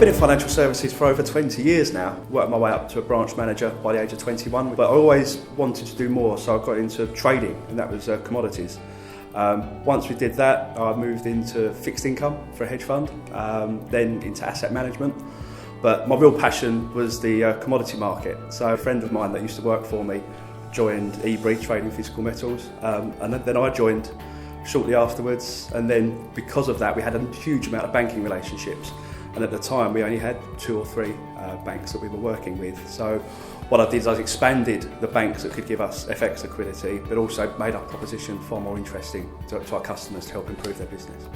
been in financial services for over 20 years now. Worked my way up to a branch manager by the age of 21, but I always wanted to do more, so I got into trading, and that was commodities. Once we did that, I moved into fixed income for a hedge fund, then into asset management. But my real passion was the commodity market. So a friend of mine that used to work for me joined Ebury, trading physical metals, and then I joined shortly afterwards. And then because of that, we had a huge amount of banking relationships. And at the time, we only had 2 or 3 banks that we were working with. So what I did is I expanded the banks that could give us FX liquidity, but also made our proposition far more interesting to our customers to help improve their business.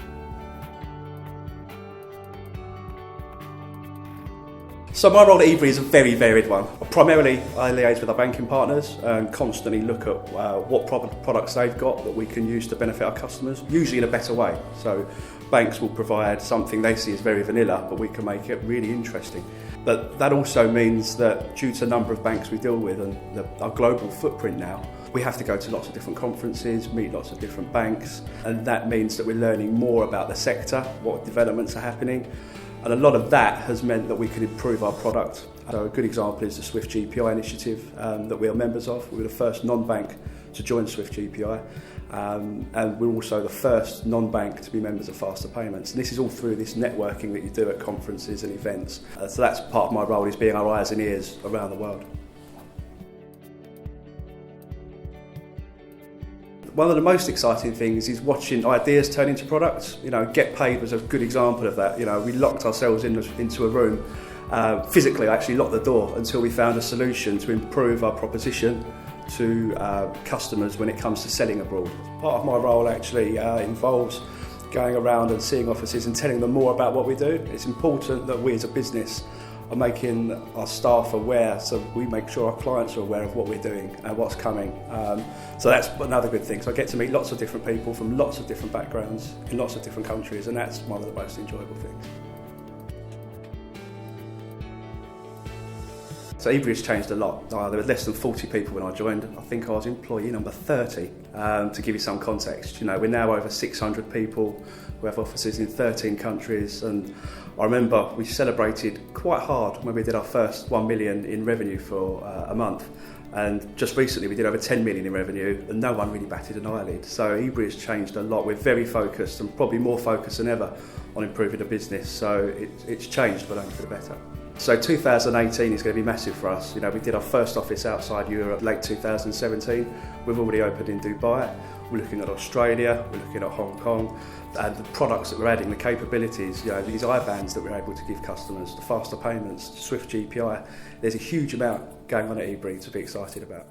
So my role at Ebury is a very varied one. Primarily, I liaise with our banking partners and constantly look at what products they've got that we can use to benefit our customers, usually in a better way. So banks will provide something they see as very vanilla, but we can make it really interesting. But that also means that due to the number of banks we deal with and our global footprint now, we have to go to lots of different conferences, meet lots of different banks, and that means that we're learning more about the sector, what developments are happening. And a lot of that has meant that we can improve our product. So a good example is the Swift GPI initiative that we are members of. We were the first non-bank to join Swift GPI, and we're also the first non-bank to be members of Faster Payments. And this is all through this networking that you do at conferences and events. So that's part of my role, is being our eyes and ears around the world. One of the most exciting things is watching ideas turn into products. Get Paid was a good example of that. We locked ourselves into a room, physically actually locked the door until we found a solution to improve our proposition to customers when it comes to selling abroad. Part of my role actually involves going around and seeing offices and telling them more about what we do. It's important that we as a business are making our staff aware, so we make sure our clients are aware of what we're doing and what's coming. So that's another good thing. So I get to meet lots of different people from lots of different backgrounds in lots of different countries, and that's one of the most enjoyable things. So Ebury has changed a lot. There were less than 40 people when I joined. I think I was employee number 30, to give you some context. We're now over 600 people. We have offices in 13 countries, and I remember we celebrated quite hard when we did our first 1 million in revenue for a month. And just recently we did over 10 million in revenue, and no one really batted an eyelid. So Ebury has changed a lot. We're very focused, and probably more focused than ever, on improving the business. So it's changed, but only for the better. So 2018 is going to be massive for us. We did our first office outside Europe late 2017. We've already opened in Dubai. We're looking at Australia, we're looking at Hong Kong, and the products that we're adding, the capabilities, these IBANs that we're able to give customers, the faster payments, Swift GPI. There's a huge amount going on at Ebury to be excited about.